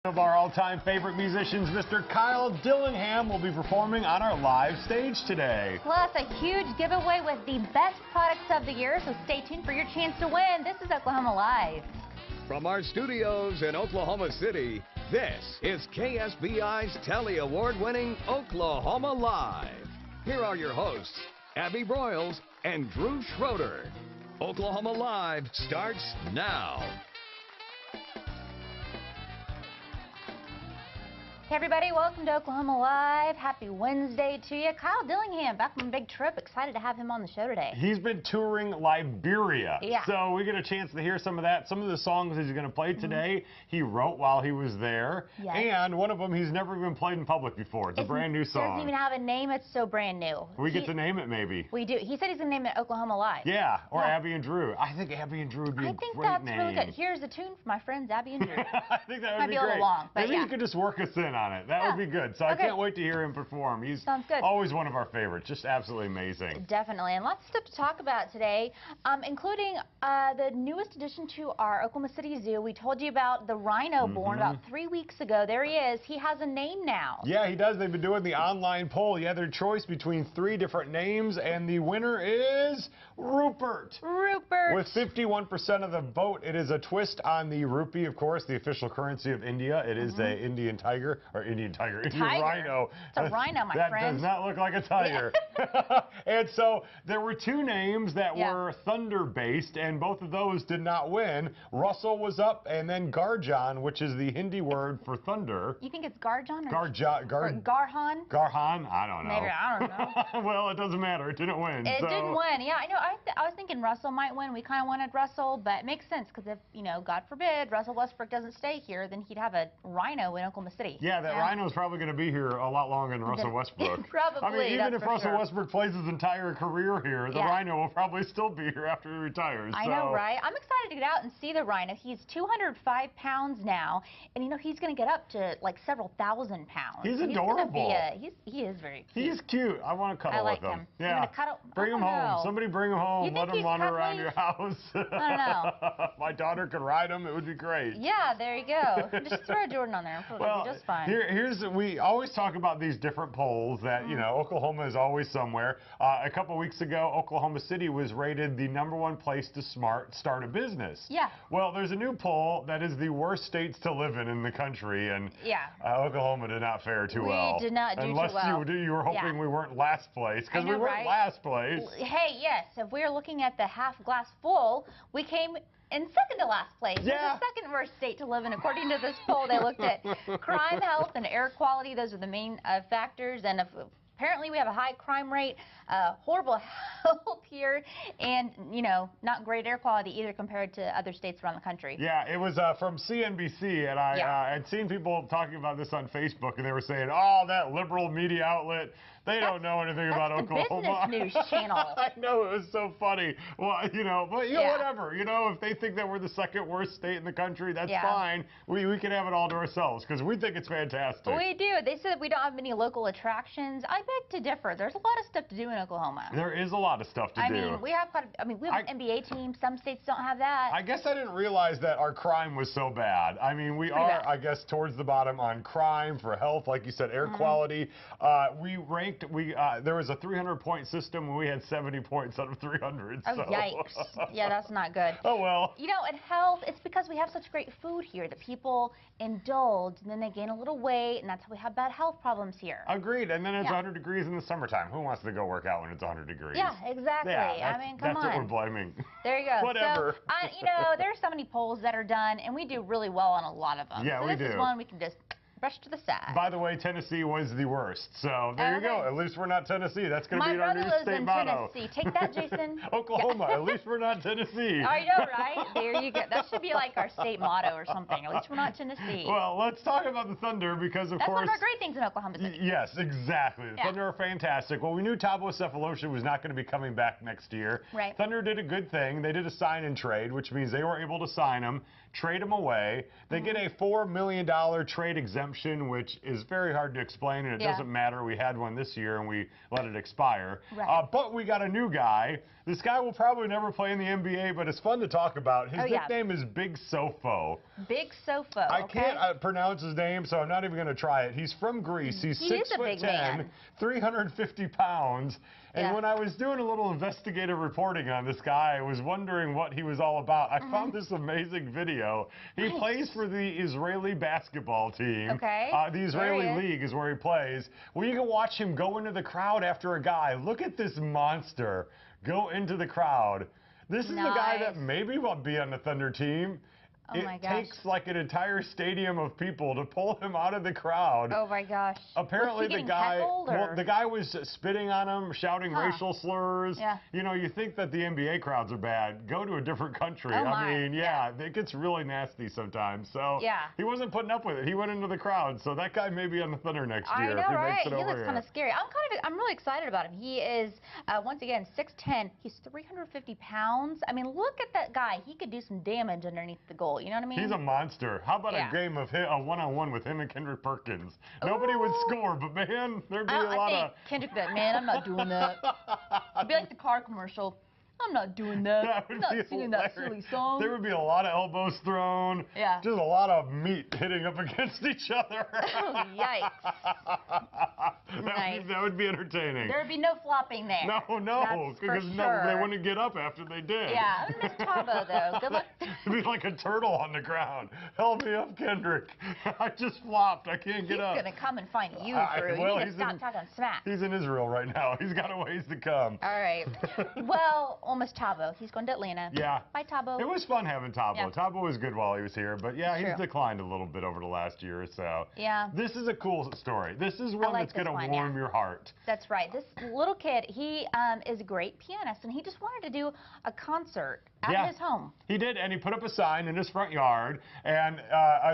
One of our all-time favorite musicians, Mr. Kyle Dillingham, will be performing on our live stage today. Plus, a huge giveaway with the best products of the year, so stay tuned for your chance to win. This is Oklahoma Live. From our studios in Oklahoma City, this is KSBI's Telly Award-winning Oklahoma Live. Here are your hosts, Abby Broyles and Drew Schroeder. Oklahoma Live starts now. Hey everybody, welcome to Oklahoma Live. Happy Wednesday to you. Kyle Dillingham, back from a big trip. Excited to have him on the show today. He's been touring Liberia. Yeah. So we get a chance to hear some of that. Some of the songs he's going to play today, he wrote while he was there. Yes. And one of them he's never even played in public before. It's a brand new song. It doesn't even have a name. It's so brand new. We get to name it maybe. We do. He said he's going to name it Oklahoma Live. Yeah, or Abby and Drew. I think Abby and Drew would be a great name. I think that's really good. Here's a tune for my friends Abby and Drew. I think that would Might be be a great. little long, but Maybe yeah. you could just work us in on it. That would be good. So I can't wait to hear him perform. He's Sounds good. always one of our favorites. Just absolutely amazing. Definitely, and lots of stuff to talk about today, including the newest addition to our Oklahoma City Zoo. We told you about the rhino born about 3 weeks ago. There he is. He has a name now. Yeah, he does. They've been doing the online poll. You had their choice between 3 different names, and the winner is Rupert. Rupert. With 51% of the vote, it is a twist on the rupee, of course, the official currency of India. It is a Indian tiger, or Indian rhino. It's a rhino, my friend. That does not look like a tiger. And so there were 2 names that were thunder-based, and both of those did not win. Russell was up, and then Garjan, which is the Hindi word for thunder. You think it's Garjan or Garhan? Garhan? I don't know. Maybe, I don't know. Well, it doesn't matter. It didn't win. It didn't win. Yeah, I know. I was thinking Russell might win. We kind of wanted Russell, but it makes sense because if, you know, God forbid, Russell Westbrook doesn't stay here, then he'd have a rhino in Oklahoma City. Yeah, that rhino is probably going to be here a lot longer than Russell Westbrook. Probably. I mean, even if Russell Westbrook plays his entire career here, the rhino will probably still be here after he retires. I know, right? I'm excited to get out and see the rhino. He's 205 pounds now, and you know he's going to get up to like several thousand pounds. He's adorable. He is very cute. He's cute. I want to cuddle with him. Yeah. Yeah. Bring him home. No. Somebody bring him home. You Let think him wander around cuddly? your house. I don't know. My daughter could ride him. It would be great. Yeah, there you go. Just throw Jordan on there. It'll be just fine. We always talk about these different polls that, you know, Oklahoma is always somewhere. A couple weeks ago, Oklahoma City was rated the #1 place to start a business. Yeah. Well, there's a new poll that is the worst states to live in the country, and Oklahoma did not fare too well. We did not do Unless too well. you were hoping we weren't last place, because we weren't last place. Hey, yes, if we're looking at the half glass full, we came in second to last place. Yeah. We're the second worst state to live in, according to this poll. They looked at crime, health, and air quality. Those are the main factors. And apparently we have a high crime rate, horrible health here, and, you know, not great air quality either compared to other states around the country. Yeah, it was from CNBC, and I had seen people talking about this on Facebook, and they were saying, oh, that liberal media outlet, they don't know anything about Oklahoma. Business news channel. I know, it was so funny. Well, you know, but whatever. You know, if they think that we're the second worst state in the country, that's fine. We can have it all to ourselves because we think it's fantastic. We do. They said we don't have many local attractions. I beg to differ. There's a lot of stuff to do in Oklahoma. There is a lot of stuff to do. I mean, we have an NBA team. Some states don't have that. I guess I didn't realize that our crime was so bad. I mean, we are, I guess, towards the bottom on crime, for health, like you said, air quality. We ranked. There was a 300-point system, and we had 70 points out of 300. Oh, so. yikes. Yeah, that's not good. Oh, well. You know, in health, it's because we have such great food here that people indulge, and then they gain a little weight, and that's how we have bad health problems here. Agreed. And then it's 100 degrees in the summertime. Who wants to go work out when it's 100 degrees? Yeah, exactly. Yeah, I mean, come on. That's what we're blaming. There you go. Whatever. So, you know, there are so many polls that are done, and we do really well on a lot of them. Yeah, so we do. This is one we can just brush to the side. By the way, Tennessee was the worst. So there you go. At least we're not Tennessee. That's going to be our new state motto. Tennessee. Take that, Jason. Oklahoma. At least we're not Tennessee. I know, right? There you go. That should be like our state motto or something. At least we're not Tennessee. Well, let's talk about the Thunder because, of course... That's one of our great things in Oklahoma City. Yes, exactly. The Thunder are fantastic. Well, we knew Thabo Sefolosha was not going to be coming back next year. Right. Thunder did a good thing. They did a sign and trade, which means they were able to sign him. trade them away. They get a $4 million trade exemption, which is very hard to explain, and it doesn't matter. We had one this year, and we let it expire. Right. But we got a new guy. This guy will probably never play in the NBA, but it's fun to talk about. His nickname is Big Sofo. Big Sofo. I can't pronounce his name, so I'm not even going to try it. He's from Greece. He's 6'10", 350 pounds. And when I was doing a little investigative reporting on this guy, I was wondering what he was all about. I found this amazing video. He plays for the Israeli basketball team. Okay. The Israeli league is where he plays. Well, you can watch him go into the crowd after a guy. Look at this monster go into the crowd. This is the guy that maybe will be on the Thunder team. Oh my gosh. It takes like an entire stadium of people to pull him out of the crowd. Oh my gosh. Apparently the guy was spitting on him, shouting racial slurs. Yeah. You know, you think that the NBA crowds are bad. Go to a different country. Oh I mean, it gets really nasty sometimes. So he wasn't putting up with it. He went into the crowd. So that guy may be on the Thunder next year. I know, if he right? makes it He over looks here. kind of scary. I'm really excited about him. He is once again 6'10". He's 350 pounds. I mean, look at that guy. He could do some damage underneath the goal. You know what I mean? He's a monster. How about a game of a one-on-one with him and Kendrick Perkins? Nobody would score, but man, there'd be a lot of... Kendrick that, man, I'm not doing that. It'd be like the car commercial. I'm not doing that. I'm not singing that silly song. There would be a lot of elbows thrown. Yeah. Just a lot of meat hitting up against each other. Oh, yikes. That would be entertaining. There'd be no flopping there. No, because they wouldn't get up after they did. Yeah, I would miss Tabo, though. Good luck. It'd be like a turtle on the ground. Help me up, Kendrick. I just flopped. I can't get up. He's going to come and find you, Drew. Well, you need to stop talking smack. He's in Israel right now. He's got a ways to come. All right. Well, almost Tabo. He's going to Atlanta. Yeah. Bye, Tabo. It was fun having Tabo. Yeah. Tabo was good while he was here, but he's declined a little bit over the last year or so. Yeah. This is a cool story. This is one that's going to warm your heart. That's right. This little kid, he is a great pianist, and he just wanted to do a concert at his home. He did, and he put up a sign in his front yard, and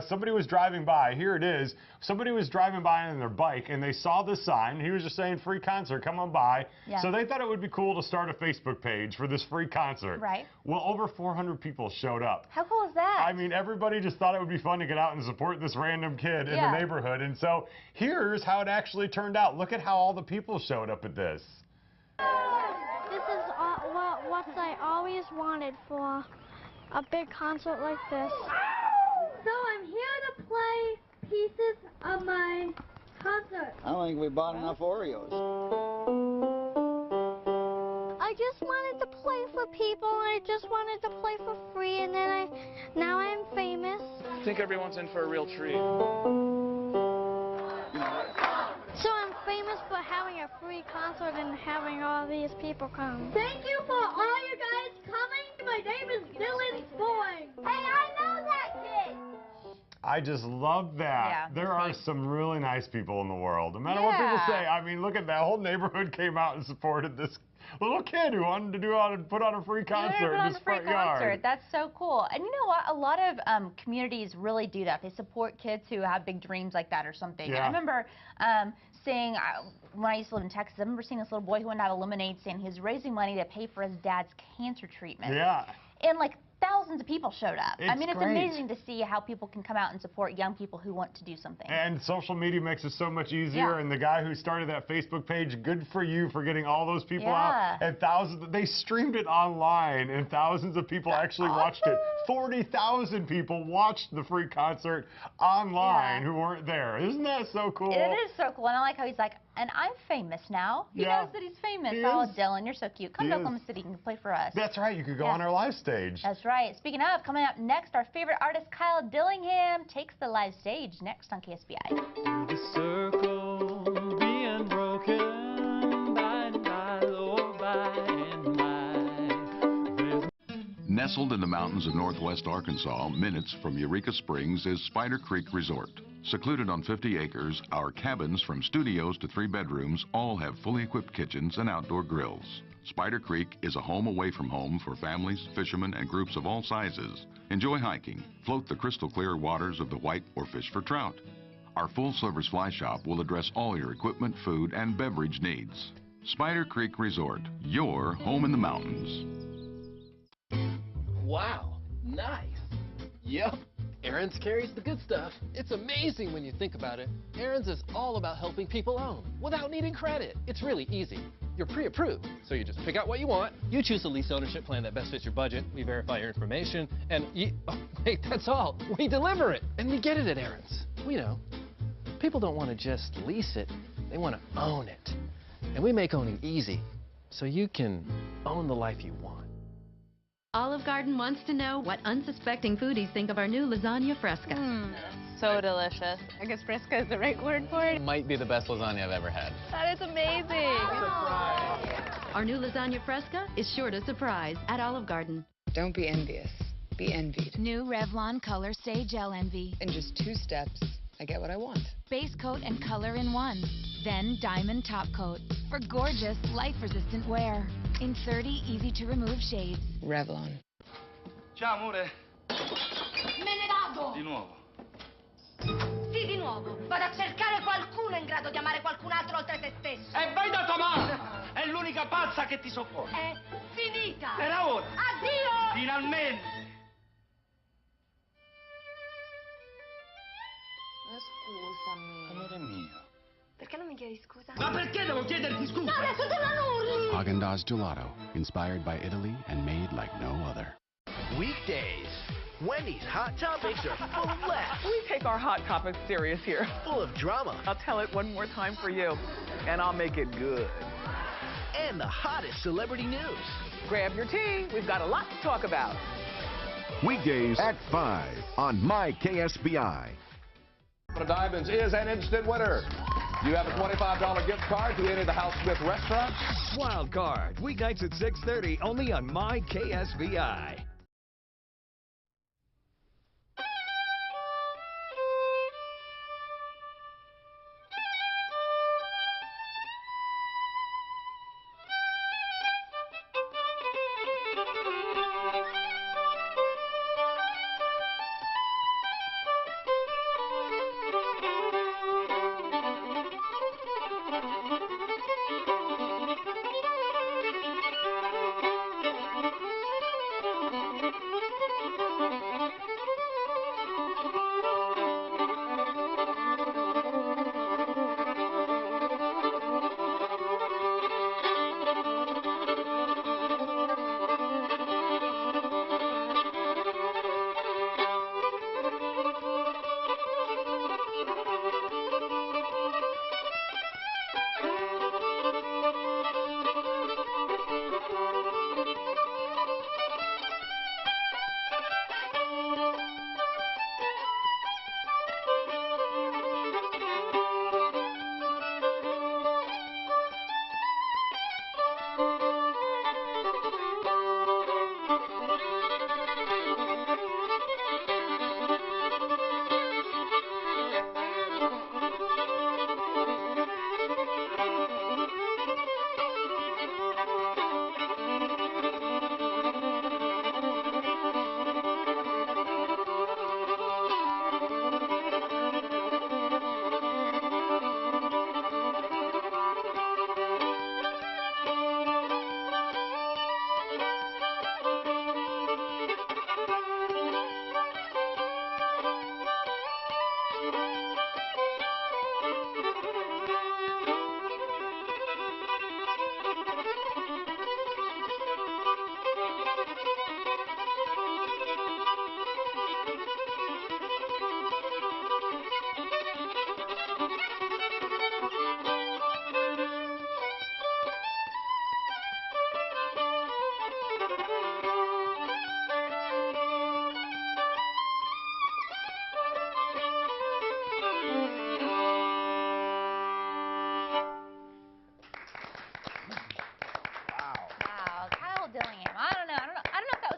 somebody was driving by. Here it is. Somebody was driving by on their bike, and they saw this sign. He was just saying, free concert, come on by. Yeah. So they thought it would be cool to start a Facebook page for this free concert. Right. Well, over 400 people showed up. How cool is that? I mean, everybody just thought it would be fun to get out and support this random kid in the neighborhood. And so here's how it actually turned out. Look at how all the people showed up at this. This is what I always wanted for a big concert like this. So I'm here to play pieces of my concert. I don't think we bought enough Oreos. I just wanted to play for people, and I just wanted to play for free, and then now I'm famous. I think everyone's in for a real treat. So I'm famous for having a free concert and having all these people come. Thank you for all you guys coming. My name is Dylan Boy. Hey, I know that kid. I just love that. Yeah, there are some really nice people in the world. No matter what people say, I mean, look at that. Whole neighborhood came out and supported this little kid who wanted to put on a free concert in his front yard. That's so cool. And you know what? A lot of communities really do that. They support kids who have big dreams like that or something. Yeah. I remember seeing, when I used to live in Texas, I remember seeing this little boy who went out a lemonade stand. He was raising money to pay for his dad's cancer treatment. Yeah. And like thousands of people showed up. I mean, it's great. amazing to see how people can come out and support young people who want to do something. And social media makes it so much easier. And the guy who started that Facebook page, good for you for getting all those people out. And thousands, they streamed it online, and thousands of people actually watched it. 40,000 people watched the free concert online who weren't there. Isn't that so cool? It is so cool. And I like how he's like, and I'm famous now. He knows that he's famous. Oh, Dylan, you're so cute. Come to Oklahoma City and play for us. That's right. You could go on our live stage. That's right. Speaking of, coming up next, our favorite artist, Kyle Dillingham, takes the live stage next on KSBI. The circle being broken by and by, oh, by and by. Nestled in the mountains of northwest Arkansas, minutes from Eureka Springs, is Spider Creek Resort. Secluded on 50 acres, our cabins from studios to 3 bedrooms all have fully equipped kitchens and outdoor grills. Spider Creek is a home away from home for families, fishermen, and groups of all sizes. Enjoy hiking, float the crystal clear waters of the White, or fish for trout. Our full-service fly shop will address all your equipment, food, and beverage needs. Spider Creek Resort, your home in the mountains. Wow, nice. Yep. Aaron's carries the good stuff. It's amazing when you think about it. Aaron's is all about helping people own without needing credit. It's really easy. You're pre-approved, so you just pick out what you want. You choose a lease ownership plan that best fits your budget. We verify your information, and wait, that's all. We deliver it, and we get it at Aaron's. We know. People don't want to just lease it. They want to own it. And we make owning easy, so you can own the life you want. Olive Garden wants to know what unsuspecting foodies think of our new lasagna fresca. So delicious. I guess fresca is the right word for it. Might be the best lasagna I've ever had. That is amazing. Our new lasagna fresca is sure to surprise at Olive Garden. Don't be envious. Be envied. New Revlon Color Stay Gel Envy. In just 2 steps, I get what I want. Base coat and color in one. Then diamond top coat for gorgeous, life-resistant wear. In 30 easy-to-remove shades. Revlon. Ciao, amore. Me ne vado! Di nuovo. Sì, di nuovo. Vado a cercare qualcuno in grado di amare qualcun altro oltre te stesso. E vai da tua madre! È l'unica pazza che ti sopporta. È finita! Era ora! Addio! Finalmente! Scusami. Amore mio. Perché non mi chiedi scusa? Ma perché devo chiederti scusa? No, adesso te la urli! Haagen-Dazs Gelato, inspired by Italy and made like no other. Weekdays, Wendy's Hot Topics are full of laughs. We take our Hot Topics serious here. Full of drama. I'll tell it one more time for you, and I'll make it good. And the hottest celebrity news. Grab your tea. We've got a lot to talk about. Weekdays at 5 on My KSBI. Diamonds is an instant winner. You have a $25 gift card to any of the House Smith restaurants. Wild Card, weeknights at 6:30, only on My KSBI.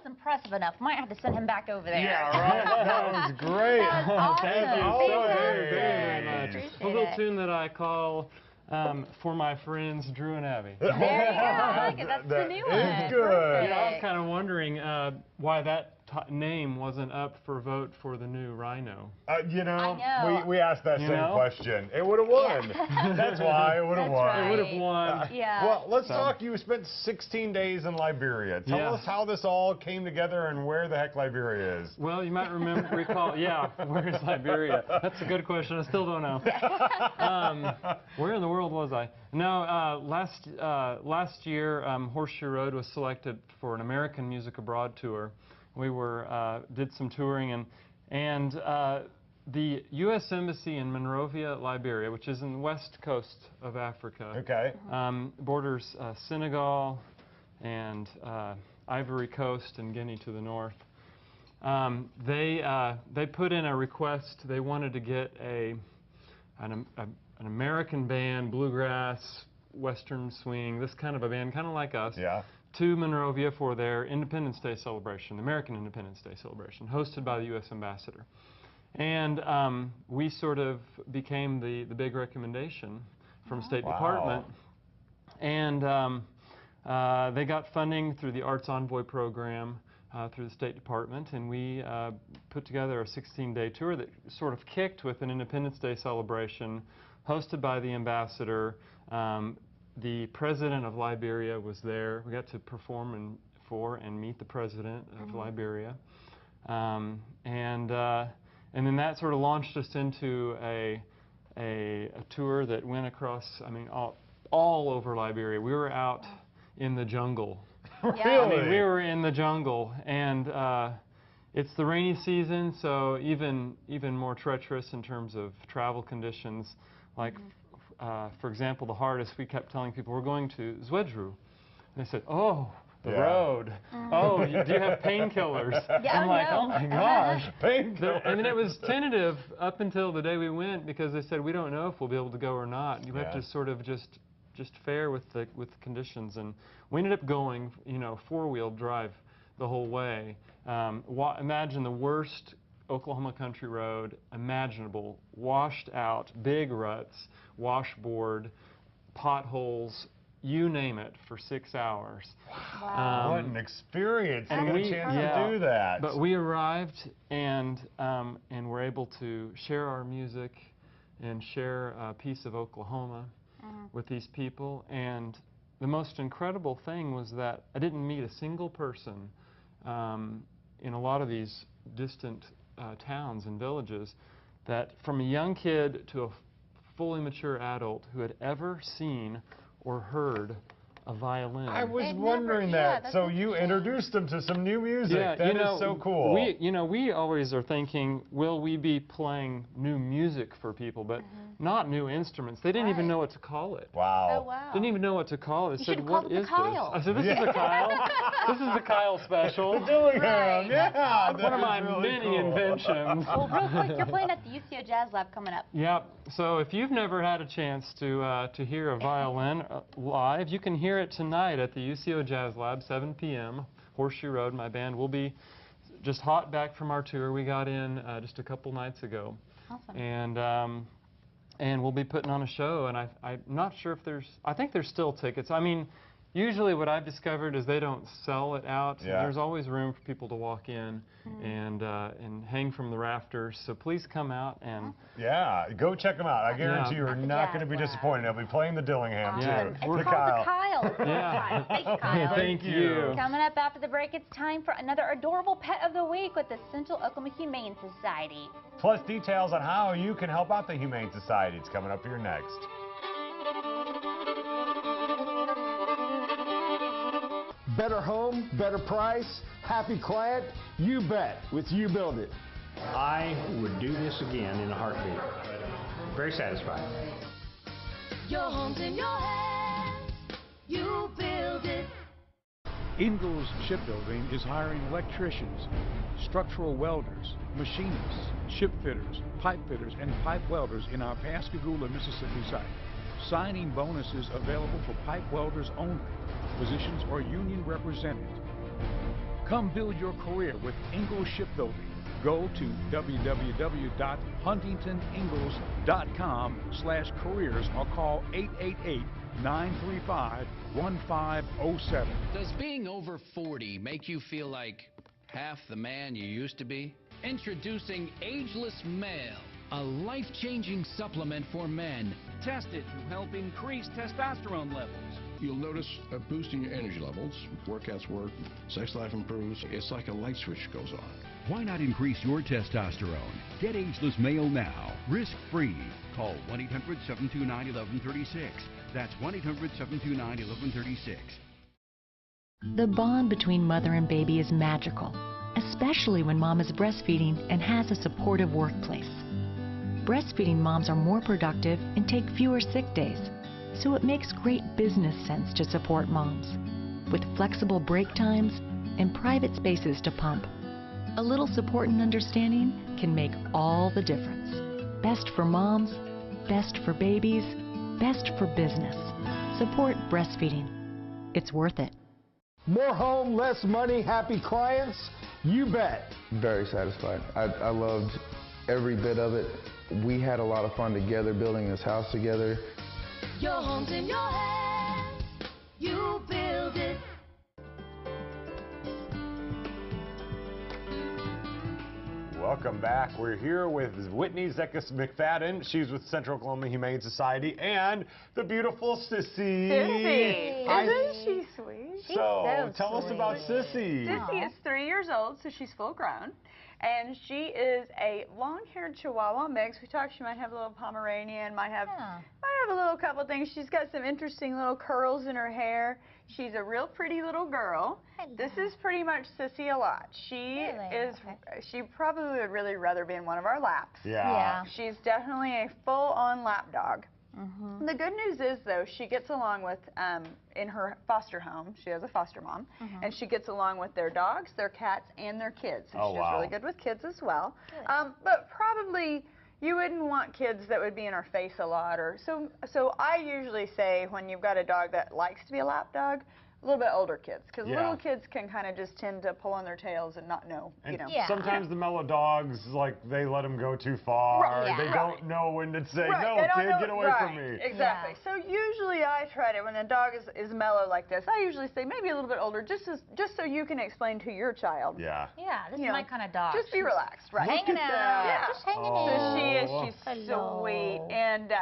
Impressive enough. Might have to send him back over there. Yeah, right. That was great. That was awesome. Thank you so very much. Appreciate A little it. tune that I call For My Friends Drew and Abby. There you go. I like it. That's the new one. It's good. Yeah, I was kind of wondering why that name wasn't up for vote for the new Rhino. You know, I know. we asked that same question. It would have won. Yeah. That's why it would have won. Right. It would have won. Yeah. Well, let's talk. You spent 16 days in Liberia. Tell us how this all came together and where the heck Liberia is. Well, you might recall, where is Liberia? That's a good question. I still don't know. Where in the world was I? No, last year, Horseshoe Road was selected for an American Music Abroad tour. We did some touring, and the U.S. Embassy in Monrovia, Liberia, which is in the west coast of Africa, borders Senegal and Ivory Coast and Guinea to the north. They put in a request. They wanted to get an American band, bluegrass, western swing, this kind of a band, kind of like us, to Monrovia for their Independence Day celebration, the American Independence Day celebration, hosted by the U.S. Ambassador. And we sort of became the big recommendation from State Department. And they got funding through the Arts Envoy program through the State Department, and we put together a 16-day tour that sort of kicked with an Independence Day celebration hosted by the ambassador. The president of Liberia was there. We got to perform for and meet the president of Liberia. And then that sort of launched us into a tour that went across, I mean, all over Liberia. We were out in the jungle. Really? I mean, we were in the jungle, and it's the rainy season, so even more treacherous in terms of travel conditions. Like, for example, the hardest, we kept telling people, we're going to Zwedru. And they said, oh, the road. Oh, do you have painkillers? I'm like, oh my gosh. Painkillers. I mean, it was tentative up until the day we went, because they said, we don't know if we'll be able to go or not. You have to sort of just fare with the conditions. And we ended up going, four-wheel drive the whole way. Imagine the worst Oklahoma country road imaginable, washed out, big ruts, washboard, potholes, you name it, for 6 hours. Wow. What an experience to get a chance to do that. But we arrived and were able to share our music and share a piece of Oklahoma with these people. And the most incredible thing was that I didn't meet a single person in a lot of these distant towns and villages that, from a young kid to a fully mature adult, who had ever seen or heard a violin. I was wondering that. So you introduced them to some new music. That is so cool. We always are thinking, will we be playing new music for people, but not new instruments. They didn't even know what to call it. Wow. Oh, wow. Didn't even know what to call it. They said, call what it the is Kyle. this? I said, this is the Kyle. This is the Kyle special. The Dillingham, One of my many inventions. Well, real quick, you're playing at the UCO Jazz Lab coming up. Yep. So if you've never had a chance to hear a violin live, you can hear it tonight at the UCO Jazz Lab, 7 p.m., Horseshoe Road. My band will be just hot back from our tour. We got in just a couple nights ago. Awesome. And we'll be putting on a show, and I'm not sure if I think there's still tickets. I mean, usually what I've discovered is they don't sell it out. There's always room for people to walk in and hang from the rafters. So please come out and go check them out. I guarantee you're not going to be disappointed. They'll be playing the Dillingham too. It's called the Kyle. Thank you, Kyle. Thank you. Coming up after the break, it's time for another adorable pet of the week with the Central Oklahoma Humane Society. Plus details on how you can help out the Humane Society. It's coming up here next. Better home, better price, happy client? You bet, with You Build It. I would do this again in a heartbeat. Very satisfied. Your home's in your hands. You build it. Ingalls Shipbuilding is hiring electricians, structural welders, machinists, ship fitters, pipe fitters, and pipe welders in our Pascagoula, Mississippi site. Signing bonuses available for pipe welders only. Positions are union represented. Come build your career with Ingalls Shipbuilding. Go to www.huntingtoningalls.com/careers or call 888-935-1507. Does being over 40 make you feel like half the man you used to be? Introducing Ageless Male, a life-changing supplement for men. Tested to help increase testosterone levels. You'll notice a boost in your energy levels. Workouts work, sex life improves. It's like a light switch goes on. Why not increase your testosterone? Get Ageless Male now, risk-free. Call 1-800-729-1136. That's 1-800-729-1136. The bond between mother and baby is magical, especially when mom is breastfeeding and has a supportive workplace. Breastfeeding moms are more productive and take fewer sick days, so it makes great business sense to support moms. With flexible break times and private spaces to pump, a little support and understanding can make all the difference. Best for moms, best for babies, best for business. Support breastfeeding. It's worth it. More home, less money, happy clients? You bet. Very satisfied. I loved every bit of it. We had a lot of fun together building this house together. Your home's in your hands. You build it. Welcome back. We're here with Whitney Zekas McFadden. She's with Central Oklahoma Humane Society, and the beautiful Sissy. Sissy. Isn't she sweet? So tell us about Sissy. Sissy is 3 years old, so she's full grown. And she is a long-haired Chihuahua mix. We talked she might have a little Pomeranian, might have a little couple things. She's got some interesting little curls in her hair. She's a real pretty little girl. This is pretty much Sissy a lot. She she probably would really rather be in one of our laps. Yeah. She's definitely a full-on lap dog. The good news is, though, she gets along with, in her foster home, she has a foster mom, and she gets along with their dogs, their cats, and their kids. So she's really good with kids as well. But probably you wouldn't want kids that would be in her face a lot. So I usually say when you've got a dog that likes to be a lap dog, a little bit older kids, because little kids can kind of just tend to pull on their tails and not know, and sometimes the mellow dogs, like, they let them go too far. They don't know when to say, no, kid, get away from me. Exactly. So usually I try to, when a dog is mellow like this, I usually say maybe a little bit older, just so you can explain to your child. Yeah, this is my kind of dog. Just be relaxed, right? Hanging out. Just hanging out. So she's sweet. And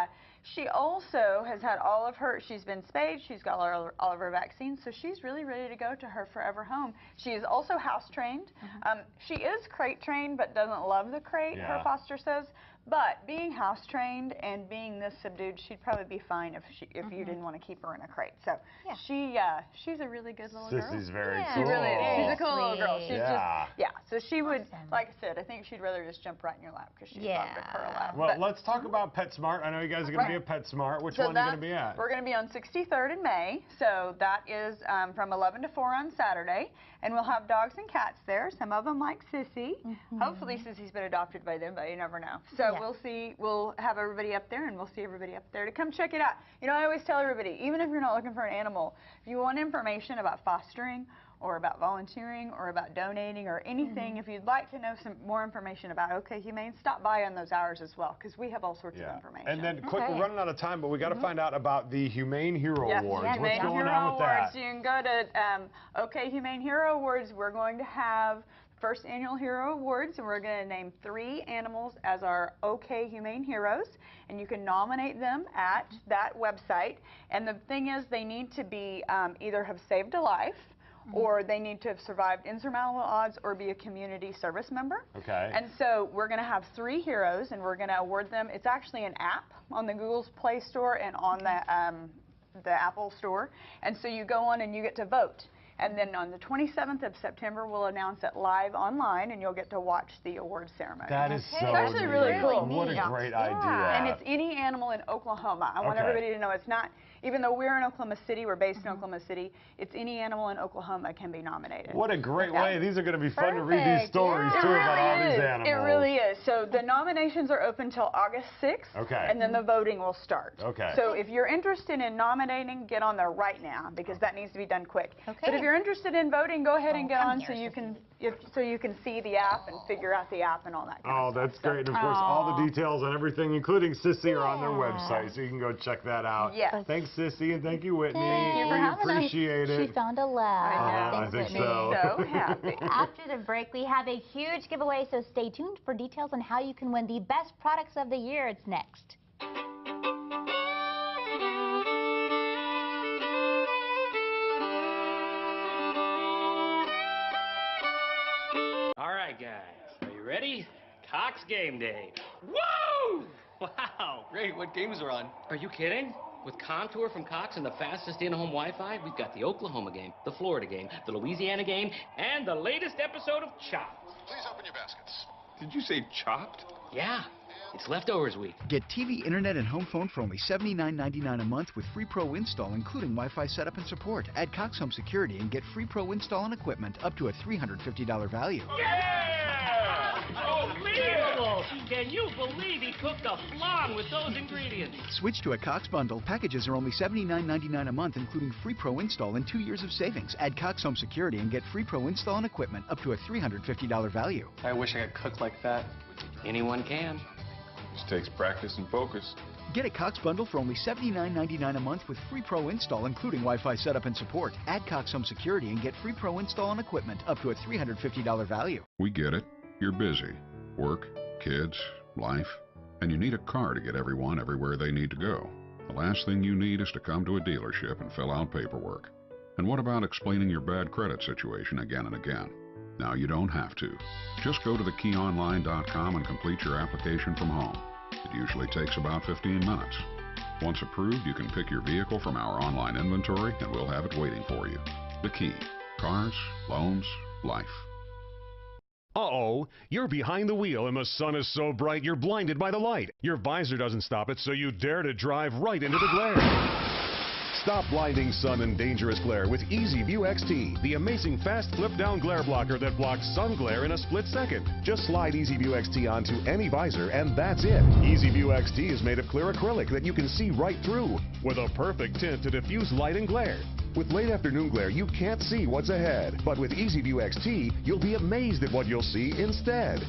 she also has had all of her, she's been spayed, she's got all of her vaccines, so she's really ready to go to her forever home. She is also house trained. She is crate trained, but doesn't love the crate, her foster says. But being house trained and being this subdued, she'd probably be fine if you didn't want to keep her in a crate. So she's a really good little girl. Sissy's very She cool. really is. She's a cool little girl. She's Yeah. So she would, like I said, I think she'd rather just jump right in your lap because she'd love to curl up. Well, let's talk about PetSmart. I know you guys are going to be at PetSmart. Which one are you going to be at? We're going to be on 63rd in May. So that is from 11 to 4 on Saturday. And we'll have dogs and cats there. Some of them like Sissy. Hopefully Sissy's been adopted by them, but you never know. So we'll see. We'll have everybody up there, and we'll see everybody up there to come check it out. You know, I always tell everybody, even if you're not looking for an animal, if you want information about fostering or about volunteering or about donating or anything, if you'd like to know some more information about OK Humane, stop by on those hours as well, because we have all sorts of information. And then, quick, we're running out of time, but we got to find out about the Humane Hero Awards. What's Humane going Hero on with Awards. that? You can go to OK Humane Hero Awards. We're going to have first annual Hero Awards, and we're going to name 3 animals as our OK Humane Heroes, and you can nominate them at that website. And the thing is, they need to be either have saved a life, or they need to have survived insurmountable odds or be a community service member. Okay. And so we're going to have 3 heroes, and we're going to award them. It's actually an app on the Google's Play Store and on the Apple Store. And so you go on and you get to vote. And then on the 27th of September, we'll announce it live online, and you'll get to watch the award ceremony. That is so It's actually really cool. What a great idea. And it's any animal in Oklahoma. I want everybody to know it's not, even though we're in Oklahoma City, we're based in Oklahoma City, it's any animal in Oklahoma can be nominated. What a great way. These are going to be fun to read these stories, too, about all these animals. It really is. So the nominations are open till August 6th. Okay. And then the voting will start. Okay. So if you're interested in nominating, get on there right now, because that needs to be done quick. Okay. But if you're interested in voting, go ahead and get on so you can see the app and figure out the app and all that kind of stuff. That's great. And of course, all the details on everything, including Sissy, are on their website, so you can go check that out. Yes. Thanks, Sissy, and thank you, Whitney. We appreciate it. She found a laugh. I think so. So happy. After the break, we have a huge giveaway, so stay tuned for details on how you can win the best products of the year. It's next. All right, guys, are you ready? Cox Game Day. Woo! Wow, great. What games are on? Are you kidding? With Contour from Cox and the fastest in-home Wi-Fi, we've got the Oklahoma game, the Florida game, the Louisiana game, and the latest episode of Chopped. Please open your baskets. Did you say Chopped? Yeah, it's leftovers week. Get TV, internet, and home phone for only $79.99 a month with free Pro install, including Wi-Fi setup and support. Add Cox Home Security and get free Pro install and equipment up to a $350 value. Yeah! Unbelievable! Can you believe he cooked a flan with those ingredients? Switch to a Cox bundle. Packages are only $79.99 a month, including free Pro install and 2 years of savings. Add Cox Home Security and get free Pro install and equipment up to a $350 value. I wish I could cook like that. Anyone can. Just takes practice and focus. Get a Cox bundle for only $79.99 a month with free Pro install, including Wi-Fi setup and support. Add Cox Home Security and get free Pro install and equipment up to a $350 value. We get it. You're busy. Work, kids, life, and you need a car to get everyone everywhere they need to go. The last thing you need is to come to a dealership and fill out paperwork. And what about explaining your bad credit situation again and again? Now you don't have to. Just go to thekeyonline.com and complete your application from home. It usually takes about 15 minutes. Once approved, you can pick your vehicle from our online inventory and we'll have it waiting for you. The Key. Cars, loans, life. Uh-oh, you're behind the wheel and the sun is so bright you're blinded by the light. Your visor doesn't stop it, so you dare to drive right into the glare. Stop blinding sun and dangerous glare with EasyView XT, the amazing fast flip-down glare blocker that blocks sun glare in a split second. Just slide EasyView XT onto any visor and that's it. EasyView XT is made of clear acrylic that you can see right through, with a perfect tint to diffuse light and glare. With late afternoon glare, you can't see what's ahead. But with EasyView XT, you'll be amazed at what you'll see instead.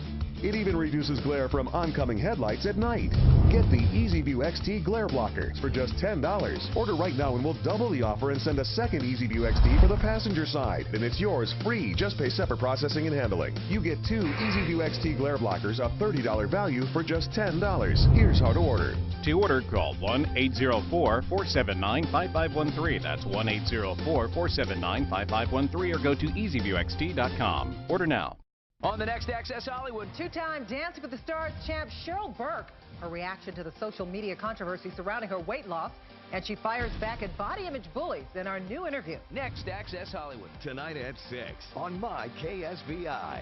It even reduces glare from oncoming headlights at night. Get the EasyView XT glare blocker for just $10. Order right now and we'll double the offer and send a second EasyView XT for the passenger side. Then it's yours free. Just pay separate processing and handling. You get 2 EasyView XT glare blockers, a $30 value for just $10. Here's how to order. To order, call 1-804-479-5513. That's 1-804-479-5513 or go to easyviewxt.com. Order now. On the next Access Hollywood, two-time Dancing with the Stars champ Cheryl Burke. Her reaction to the social media controversy surrounding her weight loss. And she fires back at body image bullies in our new interview. Next Access Hollywood, tonight at 6 on My KSBI.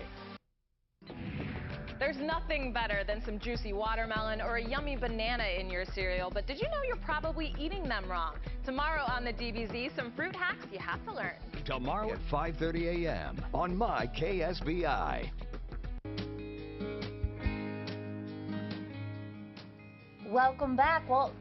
There's nothing better than some juicy watermelon or a yummy banana in your cereal, but did you know you're probably eating them wrong? Tomorrow on the DBZ, some fruit hacks you have to learn. Tomorrow at 5:30 a.m. on My KSBI. Welcome back. Well,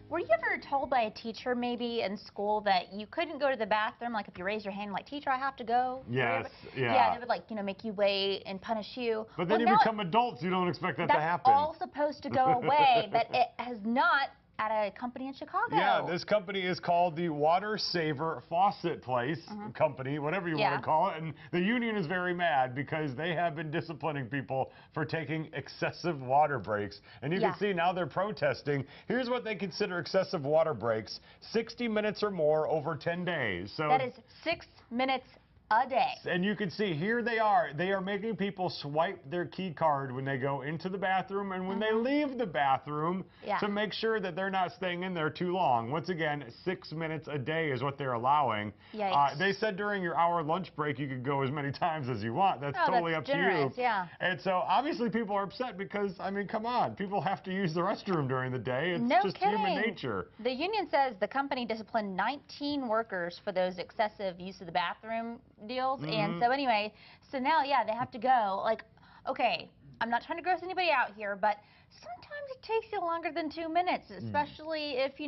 were you ever told by a teacher maybe in school that you couldn't go to the bathroom, like if you raise your hand like, teacher, I have to go? Yes, yeah. They would like, make you wait and punish you. But then you become adults, you don't expect that to happen. That's all supposed to go away, but it has not at a company in Chicago. Yeah, this company is called the Water Saver Faucet Place Company, whatever you want to call it. And the union is very mad because they have been disciplining people for taking excessive water breaks. And you can see now they're protesting. Here's what they consider excessive water breaks: 60 minutes or more over 10 days. So that is 6 minutes a day. And you can see here they are making people swipe their key card when they go into the bathroom and when they leave the bathroom to make sure that they're not staying in there too long. Once again, 6 minutes a day is what they're allowing. They said during your hour lunch break you could go as many times as you want. That's totally up to you. And so obviously people are upset because, I mean, come on, people have to use the restroom during the day. It's just human nature. The union says the company disciplined 19 workers for those excessive use of the bathroom deals. And so anyway, so now, they have to go. Like, okay, I'm not trying to gross anybody out here, but sometimes it takes you longer than 2 minutes, especially if,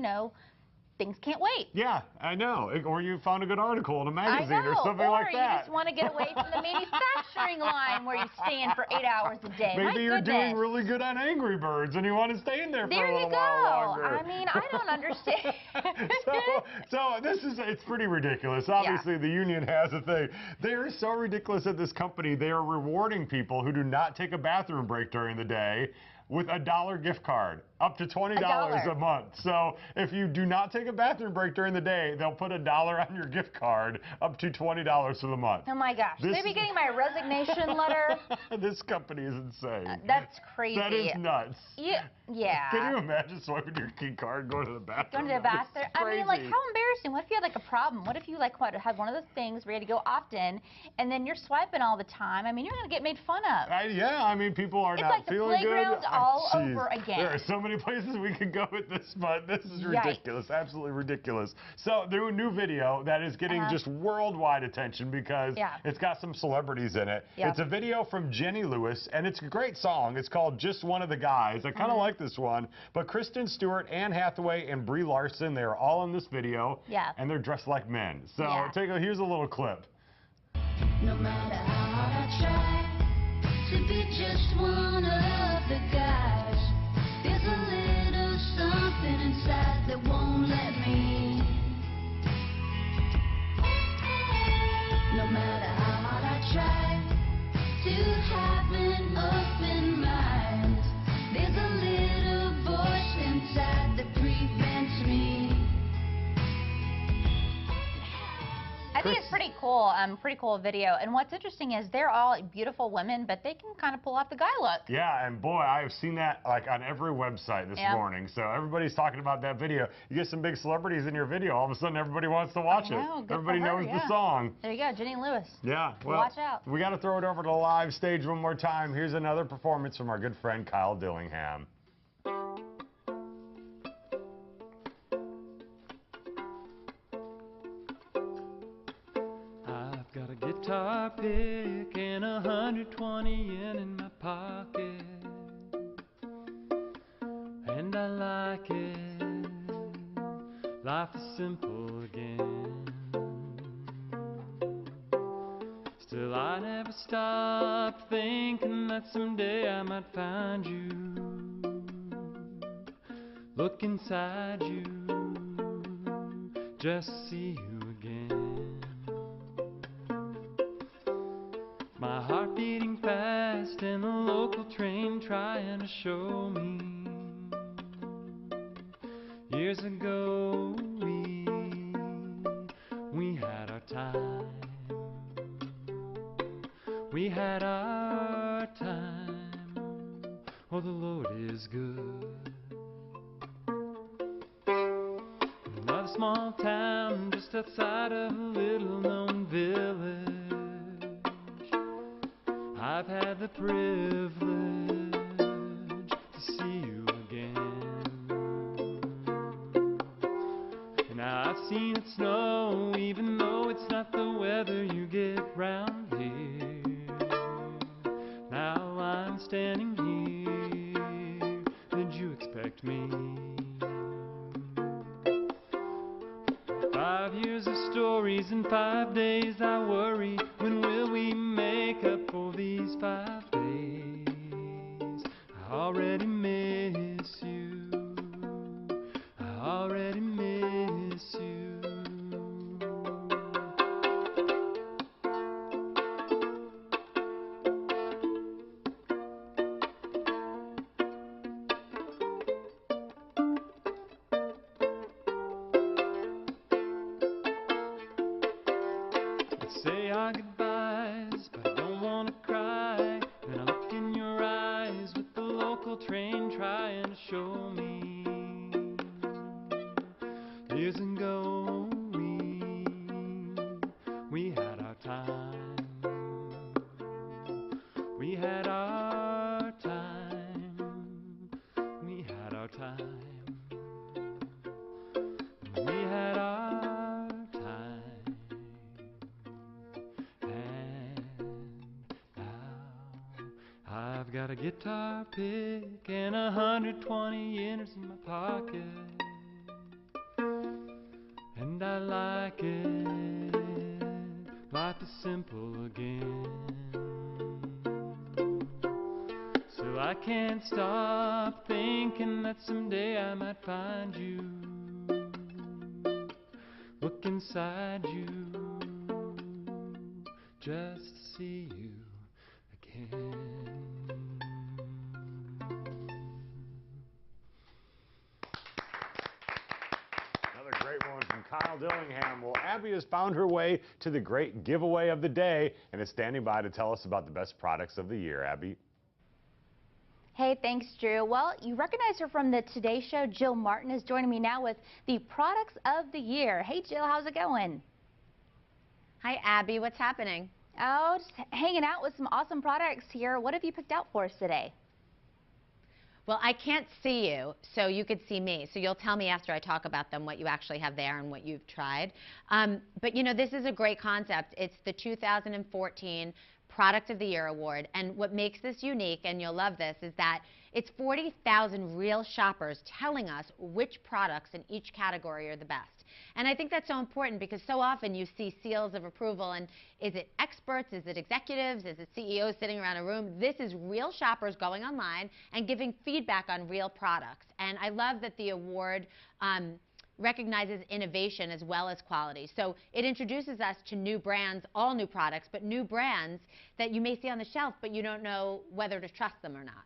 things can't wait. Yeah, I know. Or you found a good article in a magazine I know. or something like that. Or you just want to get away from the manufacturing line where you stand for 8 hours a day. Maybe My you're goodness. doing really good on Angry Birds and you want to stay in there for There a you little go. while longer. I mean, I don't understand. So this is, it's pretty ridiculous. Obviously, the union has a thing. They are so ridiculous at this company. They are rewarding people who do not take a bathroom break during the day with a $1 gift card, up to $20 a month. So if you do not take a bathroom break during the day, they'll put $1 on your gift card, up to $20 for the month. Oh my gosh. Maybe getting my resignation letter. This company is insane. That's crazy. That is nuts. Yeah. Can you imagine swiping your key card, going to the bathroom? Going to the bathroom. I mean, like, how embarrassing. What if you had like a problem? What if you like had one of those things where you had to go often, and then you're swiping all the time? I mean, you're going to get made fun of. Yeah, I mean, people are not like feeling good. It's like the playground all over again. There are so many places we could go with this, but this is ridiculous. Absolutely ridiculous. So, there's a new video that is getting just worldwide attention because it's got some celebrities in it. It's a video from Jenny Lewis, and it's a great song. It's called Just One of the Guys. I kind of like this one. But Kristen Stewart, Anne Hathaway, and Brie Larson, they're all in this video. And they're dressed like men. So, here's a little clip. No matter how hard I try to be just one of the guys, there's a little something inside that won't let me. No matter how hard I try to have an open mind, there's a little voice inside that prevents me. I think it's pretty cool video. And what's interesting is they're all beautiful women, but they can kind of pull off the guy look. Yeah, and boy, I have seen that like on every website this morning. So everybody's talking about that video. You get some big celebrities in your video, all of a sudden everybody wants to watch it. Everybody knows the song. There you go, Jenny Lewis. Yeah, well, watch out. We got to throw it over to the live stage one more time. Here's another performance from our good friend Kyle Dillingham. Got a guitar pick and 120 yen in my pocket, and I like it. Life is simple again. Still, I never stopped thinking that someday I might find you. Look inside you, just see you again. My heart beating fast and the local train trying to show me. Years ago we had our time. We had our time. Oh, the Lord is good. Another small town just outside of a little known village. I've had the privilege to see you again. Now I've seen it snow, even though it's not the weather you get round here. Now I'm standing here, did you expect me? 5 years of stories in 5 days I worry, when will we make up for these 5 days? I already miss you, I already miss you. Let's say our goodbyes, but I don't want to cry. Then I look in your eyes with the local train trying to show me. Years ago we had our time. We had our time. We had our time. We had our time. I've got a guitar pick and 120 yenners in my pocket, I like it. Life is simple again. So I can't stop thinking that someday I might find you. Look inside you just to see you again. Another great one from Kyle Dillingham. Well, Abby has found her way to the great giveaway of the day and is standing by to tell us about the best products of the year. Abby. Hey, thanks, Drew. Well, you recognize her from the Today Show. Jill Martin is joining me now with the products of the year. Hey, Jill, how's it going? Hi, Abby. What's happening? Oh, just hanging out with some awesome products here. What have you picked out for us today? Well, I can't see you, so you could see me. So you'll tell me after I talk about them what you actually have there and what you've tried. But, you know, this is a great concept. It's the 2014 Product of the Year Award. And what makes this unique, and you'll love this, is that it's 40,000 real shoppers telling us which products in each category are the best. And I think that's so important because so often you see seals of approval, and is it experts, is it executives, is it CEOs sitting around a room? This is real shoppers going online and giving feedback on real products. And I love that the award recognizes innovation as well as quality. So it introduces us to new brands, all new products, but new brands that you may see on the shelf, but you don't know whether to trust them or not.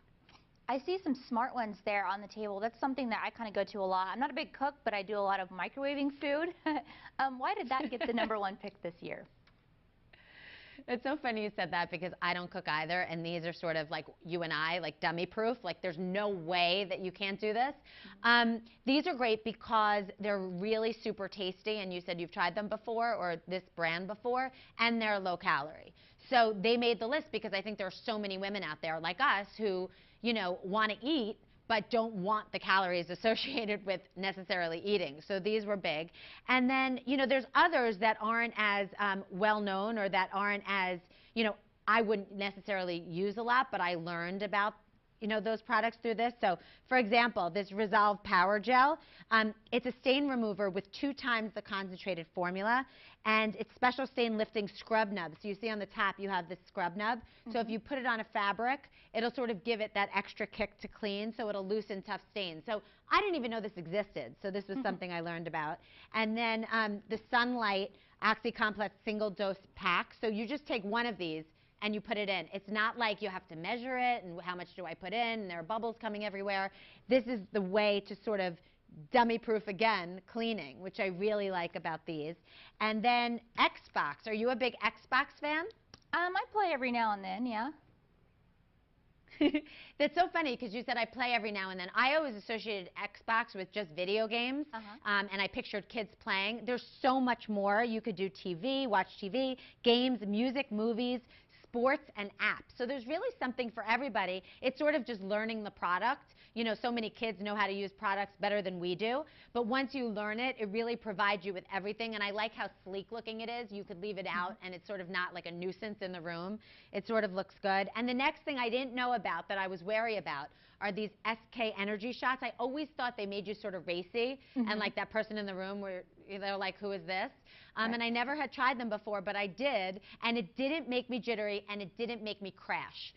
I see some smart ones there on the table. That's something that I kind of go to a lot. I'm not a big cook, but I do a lot of microwaving food. Why did that get the #1 pick this year? It's so funny you said that because I don't cook either, and these are sort of like you and I, like dummy proof. Like there's no way that you can't do this. These are great because they're really super tasty, and you said you've tried them before or this brand before, and they're low calorie. So they made the list because I think there are so many women out there like us who, you know, want to eat but don't want the calories associated with necessarily eating. So these were big. And then, you know, there's others that aren't as well known or that aren't as, you know, I wouldn't necessarily use a lot, but I learned about, you know, those products through this. So, for example, this Resolve Power Gel, it's a stain remover with 2 times the concentrated formula, and it's special stain lifting scrub nub. So you see on the top you have this scrub nub. So if you put it on a fabric, it'll sort of give it that extra kick to clean, so it'll loosen tough stains. So I didn't even know this existed, so this was something I learned about. And then the Sunlight OxyComplex single dose pack. So you just take one of these and you put it in. It's not like you have to measure it and how much do I put in, and there are bubbles coming everywhere. This is the way to sort of dummy-proof, again, cleaning, which I really like about these. And then Xbox. Are you a big Xbox fan? I play every now and then, yeah. That's so funny because you said I play every now and then. I always associated Xbox with just video games, and I pictured kids playing. There's so much more. You could do TV, watch TV, games, music, movies, sports, and apps. So there's really something for everybody. It's sort of just learning the product. You know, so many kids know how to use products better than we do. But once you learn it, it really provides you with everything. And I like how sleek looking it is. You could leave it out and it's sort of not like a nuisance in the room. It sort of looks good. And the next thing I didn't know about that I was wary about are these SK energy shots. I always thought they made you sort of racy and like that person in the room where they're like, who is this? And I never had tried them before, but I did. And it didn't make me jittery and it didn't make me crash.